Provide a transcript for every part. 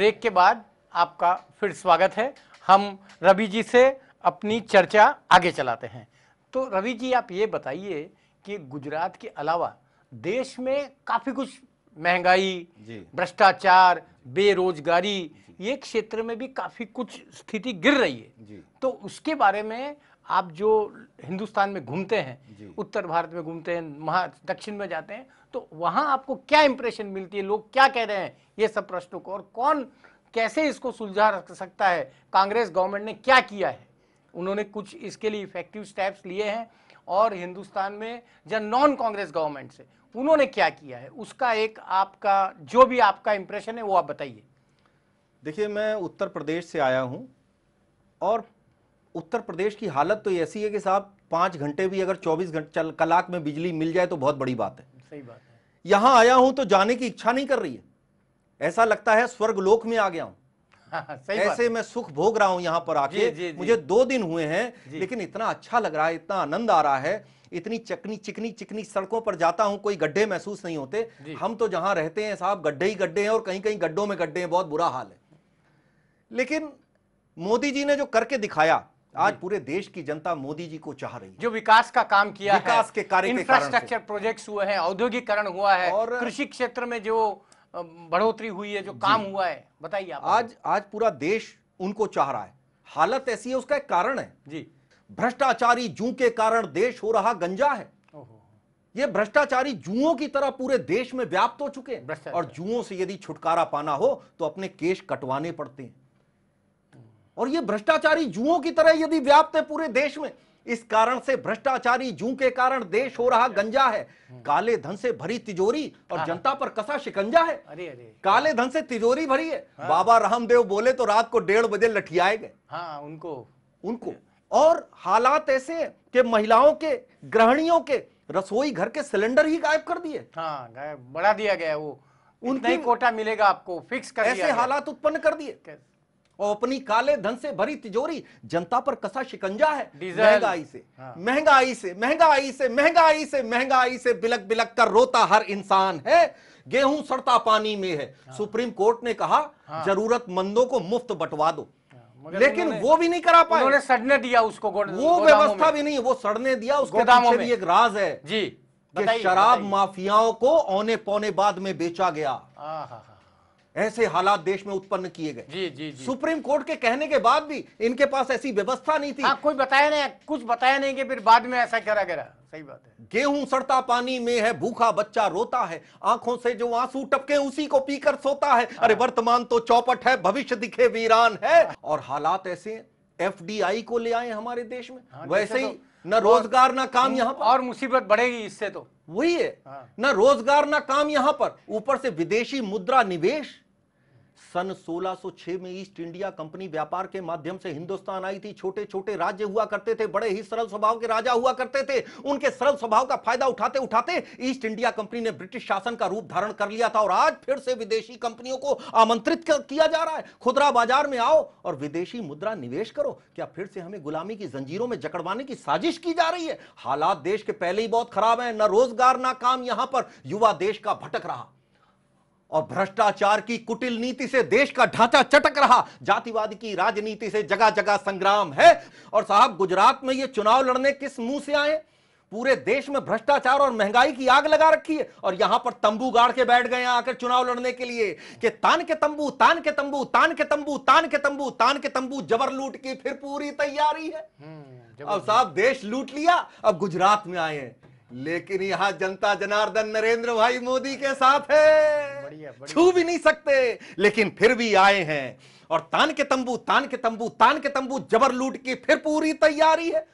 Break के बाद आपका फिर स्वागत है। हम रवि जी से अपनी चर्चा आगे चलाते हैं। तो रवि जी, आप ये बताइए कि गुजरात के अलावा देश में काफ़ी कुछ महंगाई, भ्रष्टाचार, बेरोजगारी, ये क्षेत्र में भी काफ़ी कुछ स्थिति गिर रही है। तो उसके बारे में आप जो हिंदुस्तान में घूमते हैं, उत्तर भारत में घूमते हैं, दक्षिण में जाते हैं, तो वहाँ आपको क्या इंप्रेशन मिलती है? लोग क्या कह रहे हैं ये सब प्रश्नों को, और कौन कैसे इसको सुलझा रख सकता है? कांग्रेस गवर्नमेंट ने क्या किया है? उन्होंने कुछ इसके लिए इफेक्टिव स्टेप्स लिए हैं, और हिंदुस्तान में जो नॉन कांग्रेस गवर्नमेंट से उन्होंने क्या किया है, उसका एक आपका जो भी आपका इंप्रेशन है वो आप बताइए। देखिए, मैं उत्तर प्रदेश से आया हूं और उत्तर प्रदेश की हालत तो ऐसी है कि साहब 5 घंटे भी अगर 24 घंटे कलाक में बिजली मिल जाए तो बहुत बड़ी बात है। सही बात है। यहां आया हूं तो जाने की इच्छा नहीं कर रही है, ऐसा लगता है स्वर्गलोक में आ गया हूं। सही ऐसे मैं सुख भोग रहा हूं यहां पर आके। मुझे 2 दिन हुए हैं, लेकिन इतना अच्छा लग रहा है, इतना आनंद आ रहा है। इतनी चिकनी चिकनी सड़कों पर जाता हूं, कोई गड्ढे महसूस नहीं होते। हम तो जहां रहते हैं साहब गड्ढे ही गड्ढे हैं, और कहीं कहीं गड्ढों में गड्ढे हैं, बहुत बुरा हाल है। लेकिन मोदी जी ने जो करके दिखाया, आज पूरे देश की जनता मोदी जी को चाह रही है। जो विकास का काम किया, विकास के कार्य, इंफ्रास्ट्रक्चर प्रोजेक्ट्स हुए हैं, औद्योगिकरण हुआ है, और कृषि क्षेत्र में जो बढ़ोतरी हुई है, जो काम हुआ है, बताइए आप। आज पूरा देश उनको चाह रहा है। हालत ऐसी है, उसका एक कारण है जी। भ्रष्टाचारी जू के कारण देश हो रहा गंजा है। ये भ्रष्टाचारी जुओं की तरह पूरे देश में व्याप्त हो चुके हैं, और जुओं से यदि छुटकारा पाना हो तो अपने केश कटवाने पड़ते हैं। और ये भ्रष्टाचारी जुओं की तरह यदि व्याप्त है पूरे देश में, इस कारण से भ्रष्टाचारी जू के कारण देश हो रहा गंजा है। काले धन से भरी तिजोरी और जनता पर कसा शिकंजा है। अरे काले धन से तिजोरी भरी है। बाबा रामदेव बोले तो रात को 1:30 बजे लठियाए गए। उनको और हालात ऐसे हैं कि महिलाओं के, गृहिणियों के रसोई घर के सिलेंडर ही गायब कर दिए। बढ़ा दिया गया, वो उनका ही कोटा मिलेगा आपको, फिक्स कर दिया। ऐसे हालात उत्पन्न कर दिए, और अपनी काले धन से भरी तिजोरी जनता पर कसा शिकंजा है। महंगाई से महंगाई से महंगाई से महंगाई से महंगाई से बिलक बिलक कर रोता हर इंसान है। गेहूं सड़ता पानी में है। सुप्रीम कोर्ट ने कहा जरूरतमंदों को मुफ्त बंटवा दो, लेकिन वो भी नहीं करा पाए। उन्होंने सड़ने दिया उसको, वो व्यवस्था भी नहीं, वो सड़ने दिया। उसके पीछे भी एक राज है जी, कि शराब माफियाओं को औने पौने बाद में बेचा गया। ऐसे हालात देश में उत्पन्न किए गए। जी। सुप्रीम कोर्ट के कहने के बाद भी इनके पास ऐसी व्यवस्था नहीं थी। कोई बताया नहीं, कुछ बताया नहीं कि फिर बाद में ऐसा करा गया। सही बात है। गेहूं सड़ता पानी में है, भूखा बच्चा रोता है, आंखों से जो आंसू टपके उसी को पीकर सोता है। अरे वर्तमान तो चौपट है, भविष्य दिखे वीरान है। और हालात ऐसे, FDI को ले आए हमारे देश में। वैसे ही न रोजगार ना काम यहाँ पर, और मुसीबत बढ़ेगी इससे। तो वही है, न रोजगार ना काम यहाँ पर, ऊपर से विदेशी मुद्रा निवेश। सन 1606 में ईस्ट इंडिया कंपनी व्यापार के माध्यम से हिंदुस्तान आई थी। छोटे छोटे राज्य हुआ करते थे, बड़े ही सरल स्वभाव के राजा हुआ करते थे। उनके सरल स्वभाव का फायदा उठाते उठाते ईस्ट इंडिया कंपनी ने ब्रिटिश शासन का रूप धारण कर लिया था, और आज फिर से विदेशी कंपनियों को आमंत्रित किया जा रहा है, खुदरा बाजार में आओ और विदेशी मुद्रा निवेश करो। क्या फिर से हमें गुलामी की जंजीरों में जकड़वाने की साजिश की जा रही है? हालात देश के पहले ही बहुत खराब है। न रोजगार ना काम, यहां पर युवा देश का भटक रहा, और भ्रष्टाचार की कुटिल नीति से देश का ढांचा चटक रहा। जातिवाद की राजनीति से जगह जगह संग्राम है। और साहब, गुजरात में ये चुनाव लड़ने किस मुंह से आए? पूरे देश में भ्रष्टाचार और महंगाई की आग लगा रखी है, और यहां पर तंबू गाड़ के बैठ गए आकर चुनाव लड़ने के लिए कि तान के तंबू, तान के तंबू, तान के तंबू, तान के तंबू, तान के तंबू, जबर लूट की फिर पूरी तैयारी है। अब साहब देश लूट लिया, अब गुजरात में आए हैं, लेकिन यहां जनता जनार्दन नरेंद्र भाई मोदी के साथ है। छू भी नहीं सकते, लेकिन फिर भी आए हैं। और तान के तंबू, तान के तंबू, तान के तंबू, जबर लूट की फिर पूरी तैयारी है।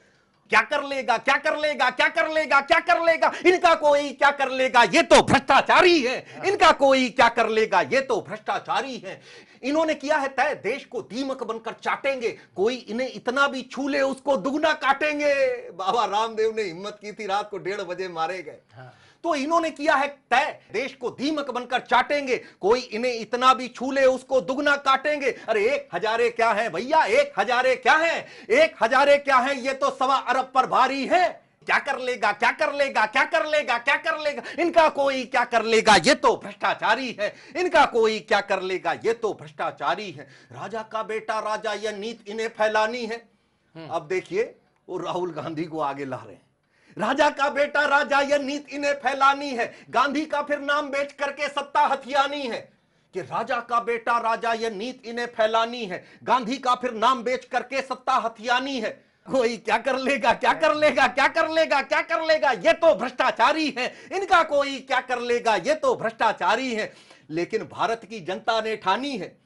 क्या कर लेगा, क्या कर लेगा, क्या कर लेगा, क्या कर लेगा, इनका कोई क्या कर लेगा, ये तो भ्रष्टाचारी है। इनका कोई क्या कर लेगा, ये तो भ्रष्टाचारी है। इन्होंने किया है तय, देश को दीमक बनकर चाटेंगे, कोई इन्हें इतना भी छू ले उसको दुगना काटेंगे। बाबा रामदेव ने हिम्मत की थी, रात को 1:30 बजे मारे गए। तो इन्होंने किया है तय, देश को दीमक बनकर चाटेंगे, कोई इन्हें इतना भी छू ले उसको दुगना काटेंगे। अरे 1 हजारे क्या है भैया, 1 हजारे क्या है, 1 हजारे क्या है, ये तो 1.25 अरब पर भारी है। क्या कर लेगा, क्या कर लेगा, क्या कर लेगा, क्या कर लेगा, इनका कोई क्या कर लेगा, ये तो भ्रष्टाचारी है, इनका कोई क्या कर लेगा, ये तो भ्रष्टाचारी है। राजा का बेटा राजा, यह नीति इन्हें फैलानी है। अब देखिए वो राहुल गांधी को आगे ला रहे हैं, राजा का बेटा राजा, यह नीति इन्हें फैलानी है, गांधी का फिर नाम बेच करके सत्ता हथियानी है। कि राजा का बेटा राजा, यह नीति इन्हें फैलानी है, गांधी का फिर नाम बेच करके सत्ता हथियानी है। कोई क्या कर लेगा, क्या कर लेगा, क्या कर लेगा, क्या कर लेगा, ये तो भ्रष्टाचारी है, इनका कोई क्या कर लेगा, ये तो भ्रष्टाचारी है। लेकिन भारत की जनता ने ठानी है,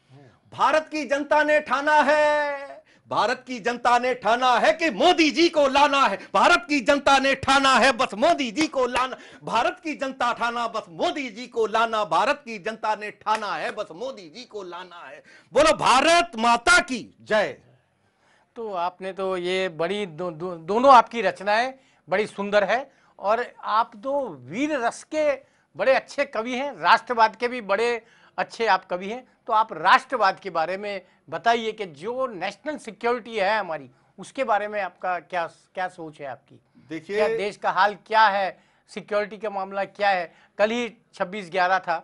भारत की जनता ने ठाना है, भारत की जनता ने ठाना है कि मोदी जी को लाना है, भारत की जनता ने ठाना है बस मोदी जी को लाना, भारत की जनता ठाना बस मोदी जी को लाना, भारत की जनता ने ठाना है बस मोदी जी को लाना है। बोलो भारत माता की जय। तो आपने तो ये बड़ी दोनों आपकी रचनाएं बड़ी सुंदर है, और आप तो वीर रस के बड़े अच्छे कवि हैं, राष्ट्रवाद के भी बड़े अच्छे आप कवि हैं। तो आप राष्ट्रवाद के बारे में बताइए कि जो नेशनल सिक्योरिटी है हमारी, उसके बारे में आपका क्या क्या सोच है आपकी? देखिए क्या देश का हाल क्या है, सिक्योरिटी का मामला क्या है? कल ही 26/11 था,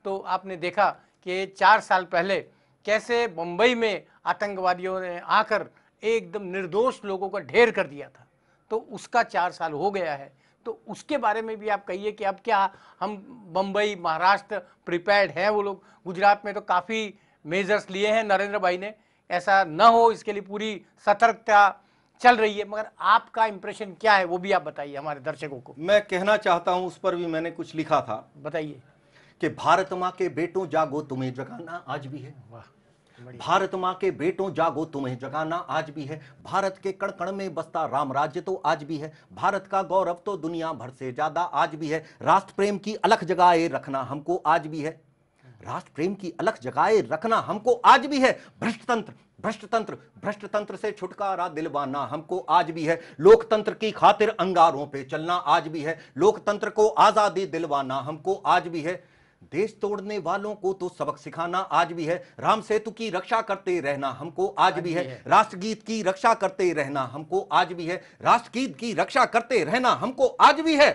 तो आपने देखा कि 4 साल पहले कैसे मुंबई में आतंकवादियों ने आकर एकदम निर्दोष लोगों का ढेर कर दिया था। तो उसका 4 साल हो गया है, तो उसके बारे में भी आप कहिए कि अब क्या हम बम्बई महाराष्ट्र प्रिपेयर्ड हैं? वो लोग गुजरात में तो काफ़ी मेजर्स लिए हैं नरेंद्र भाई ने, ऐसा न हो इसके लिए पूरी सतर्कता चल रही है, मगर आपका इंप्रेशन क्या है वो भी आप बताइए हमारे दर्शकों को। मैं कहना चाहता हूं, उस पर भी मैंने कुछ लिखा था, बताइए कि भारत मां के बेटों जागो तुम्हें जगाना आज भी है, वाह, भारत मां के बेटों जागो तुम्हें जगाना आज भी है, भारत के कण कण में बसता राम राज्य तो आज भी है, भारत का गौरव तो दुनिया भर से ज्यादा आज भी है, राष्ट्र प्रेम की अलख जगाए रखना हमको आज भी है, राष्ट्र प्रेम की अलख जगाए रखना हमको आज भी है, भ्रष्टतंत्र भ्रष्टतंत्र भ्रष्टतंत्र से छुटकारा दिलवाना हमको आज भी है, लोकतंत्र की खातिर अंगारों पे चलना आज भी है, लोकतंत्र को आजादी दिलवाना हमको आज भी है, देश तोड़ने वालों को तो सबक सिखाना आज भी है, राम सेतु की रक्षा करते रहना हमको आज भी है, राष्ट्रगीत की रक्षा करते रहना हमको आज भी है, राष्ट्रगीत की रक्षा करते रहना हमको आज भी है,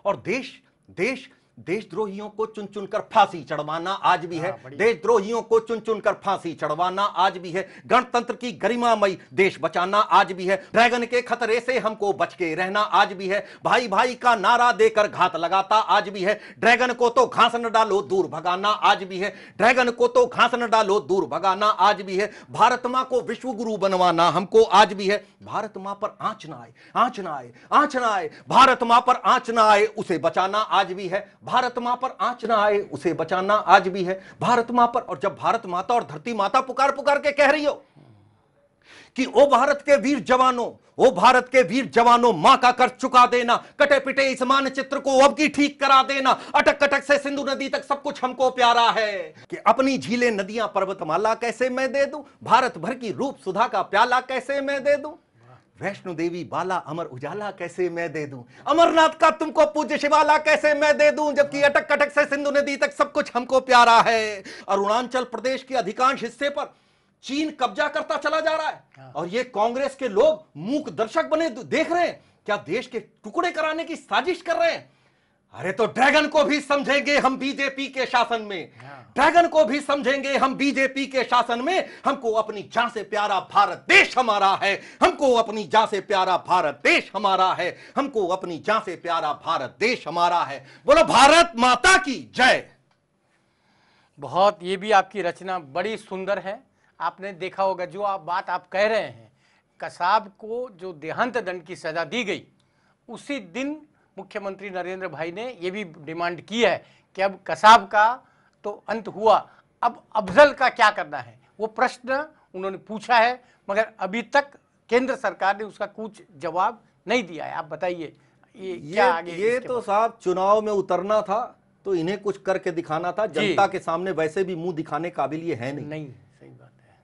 और देश देश देशद्रोहियों को चुन चुनकर फांसी चढ़वाना आज भी है, देशद्रोहियों को चुन चुनकर फांसी चढ़वाना आज भी है, गणतंत्र की गरिमामयी देश बचाना आज भी है, ड्रैगन के खतरे से हमको बच के रहना आज भी है, भाई भाई का नारा देकर घात लगाता आज भी है, ड्रैगन को तो घास न डालो दूर भगाना आज भी है, ड्रैगन को तो घास न डालो दूर भगाना आज भी है, भारत मां को विश्व गुरु बनवाना हमको आज भी है, भारत मां पर आंच ना आए, आंच ना आए, आंच ना आए, भारत मां पर आंच ना आए उसे बचाना आज भी है, भारत मां पर आंच ना आए उसे बचाना आज भी है, भारत मां पर। और जब भारत माता और धरती माता पुकार पुकार के कह रही हो कि ओ भारत के वीर जवानों, ओ भारत के वीर जवानों, मां का कर्ज चुका देना, कटे पिटे इस मानचित्र को अब की ठीक करा देना, अटक कटक से सिंधु नदी तक सब कुछ हमको प्यारा है, कि अपनी झीलें नदियां पर्वतमाला कैसे मैं दे दूं, भारत भर की रूप सुधा का प्याला कैसे मैं दे दूं, वैष्णो देवी बाला अमर उजाला कैसे मैं दे दूं, अमरनाथ का तुमको पूज्य शिवाला कैसे मैं दे दूं, जबकि अटक कटक से सिंधु नदी तक सब कुछ हमको प्यारा है। अरुणाचल प्रदेश के अधिकांश हिस्से पर चीन कब्जा करता चला जा रहा है, और ये कांग्रेस के लोग मूक दर्शक बने देख रहे हैं, क्या देश के टुकड़े कराने की साजिश कर रहे हैं। अरे तो ड्रैगन को भी समझेंगे हम बीजेपी के शासन में, ड्रैगन को भी समझेंगे हम बीजेपी के शासन में, हमको अपनी जान से प्यारा भारत देश हमारा है, हमको अपनी जान से प्यारा भारत देश हमारा है, हमको अपनी जान से प्यारा भारत देश हमारा है। बोलो भारत माता की जय। बहुत, ये भी आपकी रचना बड़ी सुंदर है। आपने देखा होगा जो बात आप कह रहे हैं, कसाब को जो देहांत दंड की सजा दी गई, उसी दिन मुख्यमंत्री नरेंद्र भाई ने यह भी डिमांड की है कि अब कसाब का तो अंत हुआ, अब अफजल का क्या करना है, वो प्रश्न उन्होंने पूछा है, मगर अभी तक केंद्र सरकार ने उसका कुछ जवाब नहीं दिया है। आप बताइए ये क्या आगे। ये तो साहब चुनाव में उतरना था तो इन्हें कुछ करके दिखाना था, जनता के सामने वैसे भी मुंह दिखाने काबिल ये है नहीं। सही बात है,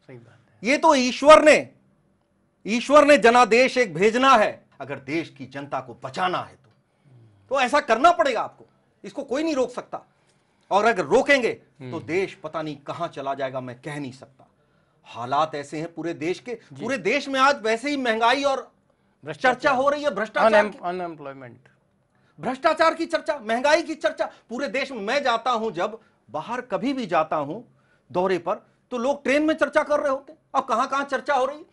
सही बात है। ये तो ईश्वर ने जनादेश एक भेजना है, अगर देश की जनता को बचाना है तो ऐसा करना पड़ेगा आपको, इसको कोई नहीं रोक सकता, और अगर रोकेंगे तो देश पता नहीं कहां चला जाएगा, मैं कह नहीं सकता। हालात ऐसे हैं पूरे देश के, पूरे देश में आज वैसे ही महंगाई और चर्चा हो रही है भ्रष्टाचार की, अनएम्प्लॉयमेंट, भ्रष्टाचार की चर्चा, महंगाई की चर्चा पूरे देश में। मैं जाता हूं, जब बाहर कभी भी जाता हूं दौरे पर, तो लोग ट्रेन में चर्चा कर रहे होते हैं। अब कहां कहां चर्चा हो रही है?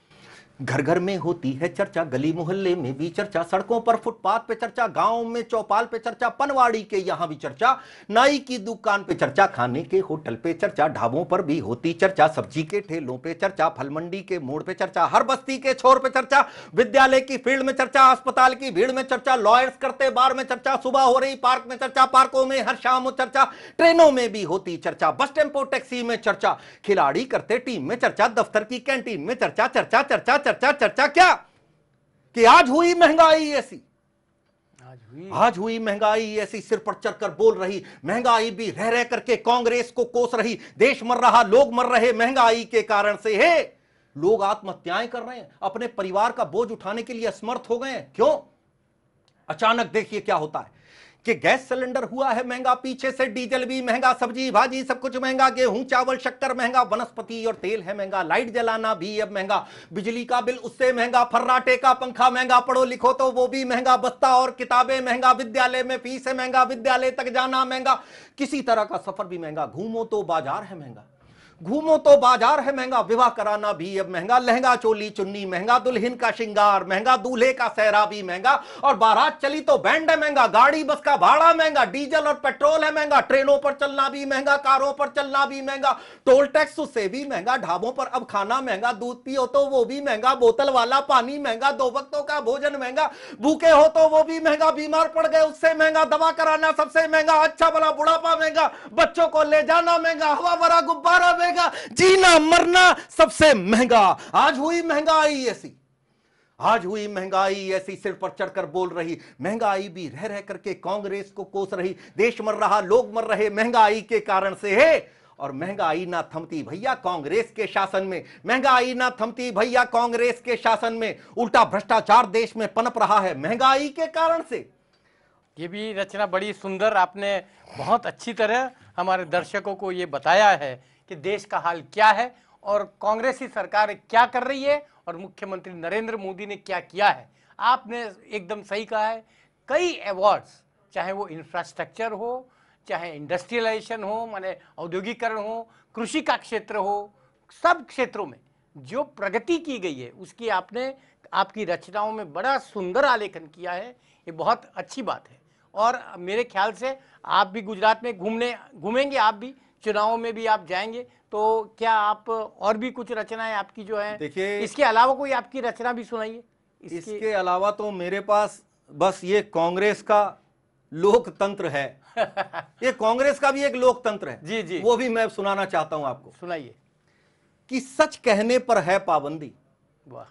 घर घर में होती है चर्चा, गली मोहल्ले में भी चर्चा, सड़कों पर फुटपाथ पे चर्चा, गांव में चौपाल पे चर्चा, पनवाड़ी के यहां भी चर्चा, नाई की दुकान पे चर्चा, खाने के होटल पे चर्चा, ढाबों पर भी होती चर्चा, सब्जी के ठेलों पे चर्चा, फल मंडी के मोड़ पे चर्चा, हर बस्ती के छोर पे चर्चा, विद्यालय की फील्ड में चर्चा, अस्पताल की भीड़ में चर्चा, लॉयर्स करते बार में चर्चा, सुबह हो रही पार्क में चर्चा, पार्कों में हर शाम चर्चा, ट्रेनों में भी होती चर्चा, बस टेम्पो टैक्सी में चर्चा, खिलाड़ी करते टीम में चर्चा, दफ्तर की कैंटीन में चर्चा, चर्चा चर्चा चर्चा चर्चा। क्या कि आज हुई महंगाई ऐसी, आज हुई महंगाई ऐसी, सिर पर चढ़कर बोल रही, महंगाई भी रह रह करके कांग्रेस को कोस रही, देश मर रहा, लोग मर रहे महंगाई के कारण से है। लोग आत्महत्याएं कर रहे हैं, अपने परिवार का बोझ उठाने के लिए असमर्थ हो गए हैं। क्यों? अचानक देखिए क्या होता है कि गैस सिलेंडर हुआ है महंगा, पीछे से डीजल भी महंगा, सब्जी भाजी सब कुछ महंगा, गेहूं चावल शक्कर महंगा, वनस्पति और तेल है महंगा, लाइट जलाना भी अब महंगा, बिजली का बिल उससे महंगा, फर्राटे का पंखा महंगा, पढ़ो लिखो तो वो भी महंगा, बस्ता और किताबें महंगा, विद्यालय में फीस है महंगा, विद्यालय तक जाना महंगा, किसी तरह का सफर भी महंगा, घूमो तो बाजार है महंगा, घूमो तो बाजार है महंगा, विवाह कराना भी अब महंगा, लहंगा चोली चुन्नी महंगा, दुल्हन का श्रृंगार महंगा, दूल्हे का सेहरा भी महंगा, और बारात चली तो बैंड है महंगा, गाड़ी बस का भाड़ा महंगा, डीजल और पेट्रोल है महंगा, ट्रेनों पर चलना भी महंगा, कारों पर चलना भी महंगा, टोल टैक्स उससे भी महंगा, ढाबों पर अब खाना महंगा, दूध पियो तो वो भी महंगा, बोतल वाला पानी महंगा, 2 वक्तों का भोजन महंगा, भूखे हो तो वो भी महंगा, बीमार पड़ गए उससे महंगा, दवा कराना सबसे महंगा, अच्छा भला बुढ़ापा महंगा, बच्चों को ले जाना महंगा, हवा भरा गुब्बारा महंगा, जीना मरना सबसे महंगा। आज हुई महंगाई ऐसी, आज हुई महंगाई ऐसी, सिर पर चढ़कर बोल रही, महंगाई भी रह रह करके कांग्रेस को कोस रही, देश मर रहा, लोग मर रहे महंगाई के कारण से है। और महंगाई ना थमती भैया कांग्रेस के शासन में, महंगाई ना थमती भैया कांग्रेस के शासन में, उल्टा भ्रष्टाचार देश में पनप रहा है महंगाई के कारण से। ये भी रचना बड़ी सुंदर, आपने बहुत अच्छी तरह हमारे दर्शकों को ये बताया है कि देश का हाल क्या है और कांग्रेसी सरकार क्या कर रही है और मुख्यमंत्री नरेंद्र मोदी ने क्या किया है। आपने एकदम सही कहा है, कई अवार्ड्स, चाहे वो इंफ्रास्ट्रक्चर हो, चाहे इंडस्ट्रियलाइजेशन हो, माने औद्योगिकरण हो, कृषि का क्षेत्र हो, सब क्षेत्रों में जो प्रगति की गई है उसकी आपने आपकी रचनाओं में बड़ा सुंदर आलेखन किया है। ये बहुत अच्छी बात है। और मेरे ख्याल से आप भी गुजरात में घूमेंगे, आप भी चुनाव में भी आप जाएंगे, तो क्या आप और भी कुछ रचनाएं आपकी जो है, देखिए इसके अलावा कोई आपकी रचना भी सुनाइए। इसके अलावा तो मेरे पास बस ये कांग्रेस का लोकतंत्र है ये कांग्रेस का भी एक लोकतंत्र है जी जी, वो भी मैं सुनाना चाहता हूं आपको। सुनाइए। कि सच कहने पर है पाबंदी। वाह।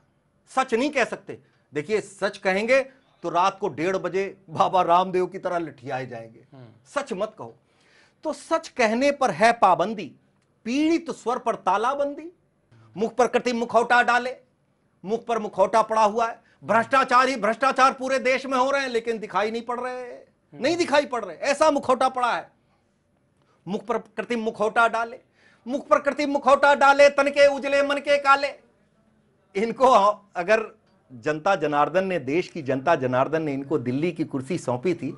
सच नहीं कह सकते। देखिए सच कहेंगे तो रात को 1:30 बजे बाबा रामदेव की तरह लठियाए जाएंगे। सच मत कहो। तो सच कहने पर है पाबंदी, पीड़ित स्वर पर तालाबंदी, मुख पर कृत्रिम मुखौटा डाले, मुख पर मुखौटा पड़ा हुआ है। भ्रष्टाचार ही भ्रष्टाचार पूरे देश में हो रहे हैं लेकिन दिखाई नहीं पड़ रहे, नहीं दिखाई पड़ रहे, ऐसा मुखौटा पड़ा है। मुख पर कृत्रिम मुखौटा डाले, मुख पर कृत्रिम मुखौटा डाले, तन के उजले मन के काले। इनको अगर जनता जनार्दन ने, देश की जनता जनार्दन ने इनको दिल्ली की कुर्सी सौंपी थी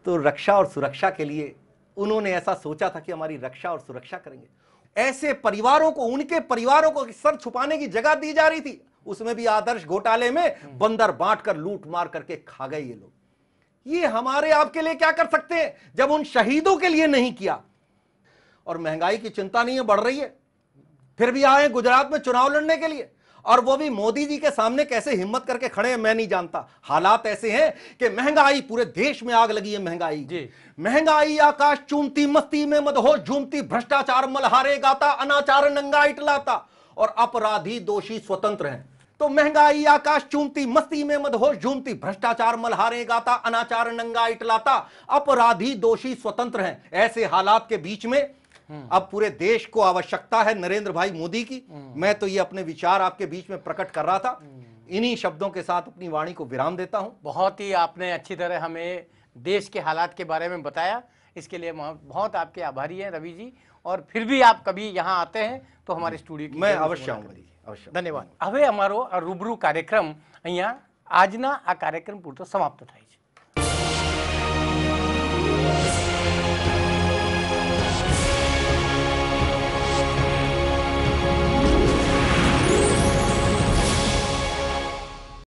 तो रक्षा और सुरक्षा के लिए उन्होंने ऐसा सोचा था कि हमारी रक्षा और सुरक्षा करेंगे। ऐसे परिवारों को, उनके परिवारों को सर छुपाने की जगह दी जा रही थी। उसमें भी आदर्श घोटाले में बंदर बांटकर लूट मार करके खा गए ये लोग। ये हमारे आपके लिए क्या कर सकते हैं जब उन शहीदों के लिए नहीं किया। और महंगाई की चिंता नहीं है, बढ़ रही है, फिर भी आए गुजरात में चुनाव लड़ने के लिए, और वो भी मोदी जी के सामने कैसे हिम्मत करके खड़े हैं मैं नहीं जानता। हालात ऐसे हैं कि महंगाई, पूरे देश में आग लगी है महंगाई जी। महंगाई आकाश चूमती, मस्ती में मदहोश झूमती, भ्रष्टाचार मल्हारे गाता, अनाचार नंगा इटलाता, और अपराधी दोषी स्वतंत्र हैं। तो महंगाई आकाश चूमती, मस्ती में मदहोश झूमती, भ्रष्टाचार मल्हारे गाता, अनाचार नंगा इटलाता, अपराधी दोषी स्वतंत्र हैं। ऐसे हालात के बीच में अब पूरे देश को आवश्यकता है नरेंद्र भाई मोदी की। मैं तो ये अपने विचार आपके बीच में प्रकट कर रहा था। इन्हीं शब्दों के साथ अपनी वाणी को विराम देता हूं। बहुत ही आपने अच्छी तरह हमें देश के हालात के बारे में बताया, इसके लिए बहुत आपके आभारी हैं रवि जी। और फिर भी आप कभी यहाँ आते हैं तो हमारे स्टूडियो की मैं अवश्य आऊंगा। धन्यवाद। હવે અમારો રૂબરૂ કાર્યક્રમ અહીંયા આજના આ કાર્યક્રમ પૂરતો સમાપ્ત થાય છે।